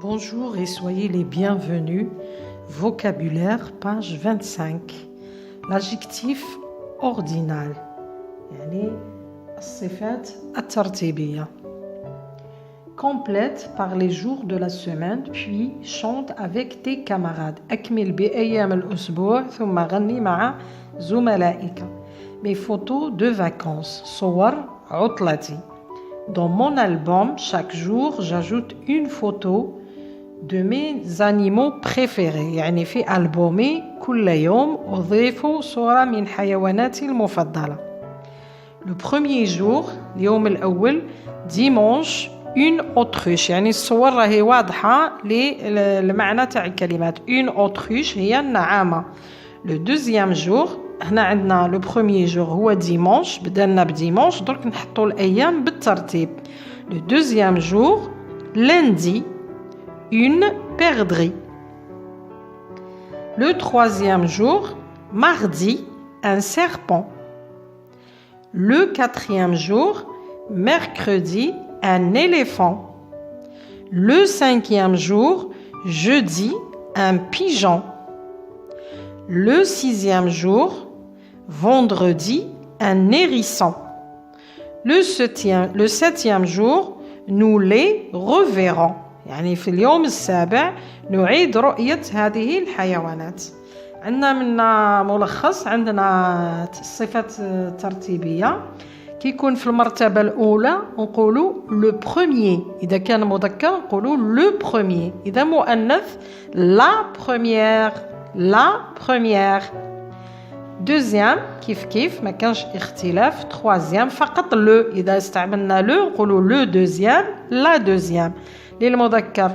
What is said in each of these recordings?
Bonjour et soyez les bienvenus. Vocabulaire, page 25. L'adjectif ordinal. يعني الصفات الترتيبية. Complète par les jours de la semaine, puis chante avec tes camarades. أكمل بأيام الأسبوع ثم غني مع زملائك. Mes photos de vacances. صور عطلتي. Dans mon album, chaque jour, j'ajoute une photo de mes animaux préférés. يعني في ألبومي كل يوم أضيف صورة من حيواناتي المفضلة. Le premier jour, اليوم الأول, dimanche, une autruche. يعني الصور راهي واضحة للمعنى تاع الكلمات. Une autruche هي النعامة. Le deuxième jour, هنا عندنا le premier jour هو dimanche. بدلنا بديمونش درك نحطوا الأيام بالترتيب. Le deuxième jour, lundi, une perdrix. Le troisième jour, mardi, un serpent. Le quatrième jour, mercredi, un éléphant. Le cinquième jour, jeudi, un pigeon. Le sixième jour, vendredi, un hérisson. Le septième jour, nous les reverrons. يعني في اليوم السابع نعيد رؤية هذه الحيوانات. عندنا من ملخص عندنا الصفات الترتيبية كيكون في المرتبة الأولى نقولوا لو بروميير. إذا كان مذكر نقولوا لو بروميير. إذا مؤنث لا بروميير لا بروميير. دوزيام كيف ما كانش اختلاف. تروازيام فقط لو. إذا استعملنا لو نقولوا لو دوزيام لا دوزيام. للمذكر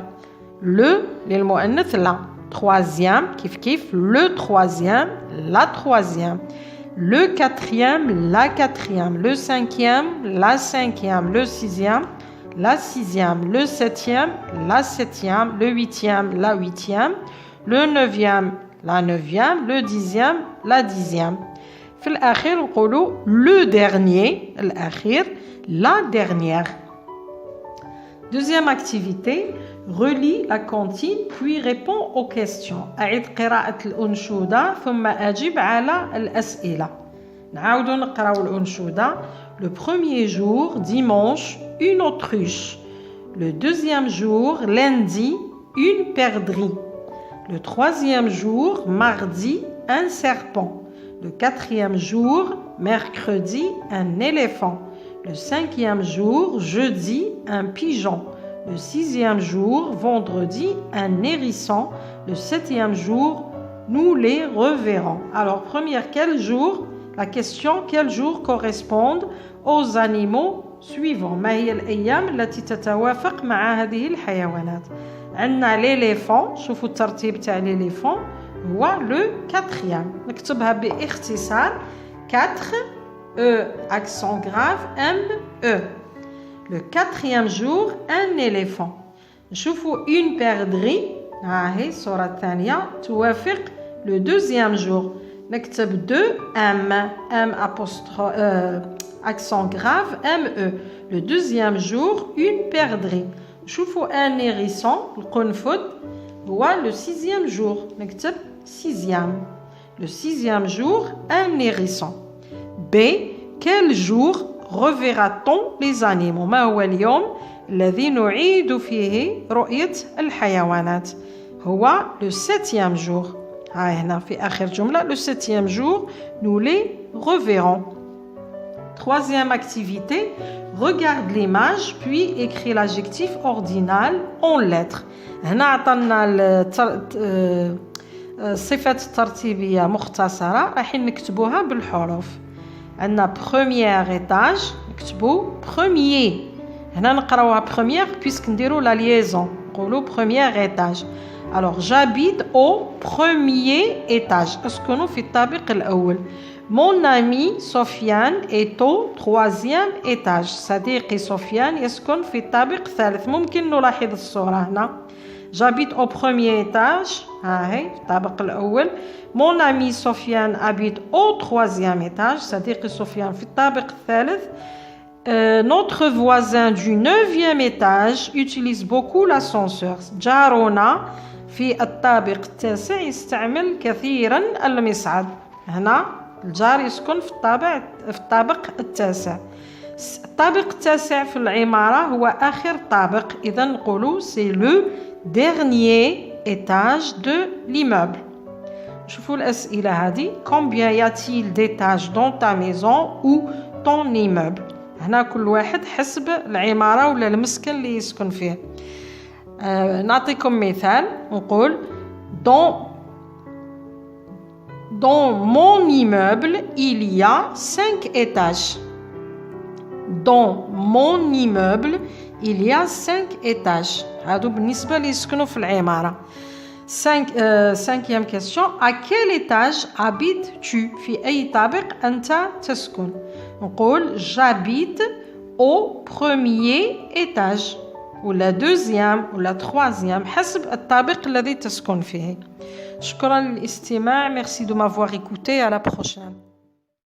le للمؤنث لا. troisième كيف le troisième la troisième. Le quatrième la quatrième. Le cinquième la cinquième. Le sixième la sixième. Le septième la septième. Le huitième la huitième. Le neuvième la neuvième. Le dixième la dixième. في الأخير نقولوا le dernier الأخير la dernière. Deuxième activité, relis la comptine puis réponds aux questions. أعد قراءة الأنشودة ثم أجب على الأسئلة. نعاودوا نقراو الأنشودة. Le premier jour, dimanche, une autruche. Le deuxième jour, lundi, une perdrix. Le troisième jour, mardi, un serpent. Le quatrième jour, mercredi, un éléphant. Le cinquième jour, jeudi, un pigeon. Le sixième jour, vendredi, un hérisson. Le septième jour, nous les reverrons. Alors, première, quel jour? La question, quel jour correspondent aux animaux suivants? ما هي الأيام التي تتوافق مع هذه الحيوانات؟ عندنا l'éléphant. شوفوا الترتيب تاع l'éléphant هو le quatrième. نكتبها باختصار 4 E, accent grave, M, E. Le quatrième jour, un éléphant. نشوفوا une perdrix. هاهي الصورة الثانية توافق le deuxième jour. نكتب 2 M, M accent grave, M, E. Le deuxième jour, une perdrix. نشوفوا un hérisson, القنفذ هو le sixième jour. نكتب sixième. Le sixième jour, un hérisson. B. Quel jour reverra-t-on les animaux؟ ما هو اليوم الذي نعيد فيه رؤية الحيوانات؟ هو le septième jour. هنا في آخر جملة le septième jour nous les reverrons. Troisième activité, regarde l'image puis écris l'adjectif ordinal en lettres. هنا عطلنا الصفات الترتيبية مختصرة راح نكتبوها بالحروف. عندنا premier étage نكتبوا premier. هنا نقراوها première puisque نديروا la liaison نقولوا premier étage. alors j'habite au premier étage. أسكن في الطابق الأول. mon ami Sofiane est au troisième étage. صديقي سفيان يسكن في الطابق الثالث. ممكن نلاحظ الصورة هنا. j'habite au premier étage. هاهي في الطابق الأول. mon ami Sofiane habite au troisième étage. صديقي سفيان في الطابق الثالث. Notre voisin du 9e étage utilise beaucoup l'ascenseur. جارنا في الطابق التاسع يستعمل كثيرا المصعد. هنا الجار يسكن في الطابق التاسع. الطابق التاسع في العمارة هو آخر طابق. إذا نقولوا c'est le dernier étage de l'immeuble. شوفوا الأسئلة هذه. Combien y a-t-il d'étages dans ta maison ou ton immeuble؟ هنا كل واحد حسب العمارة ولا المسكن اللي يسكن فيه. نعطيكم مثال نقول dans mon immeuble il y a 5 étages. Dans mon immeuble il y a 5 étages. هادو بالنسبة اللي يسكنوا في العمارة. Cinquième question. À quel étage habites-tu؟ في أي طابق أنت تسكن؟ نقول j'habite au premier étage ولا deuxième ولا troisième حسب الطابق الذي تسكن فيه. شكرا للاستماع. Merci de m'avoir écouté. À la prochaine.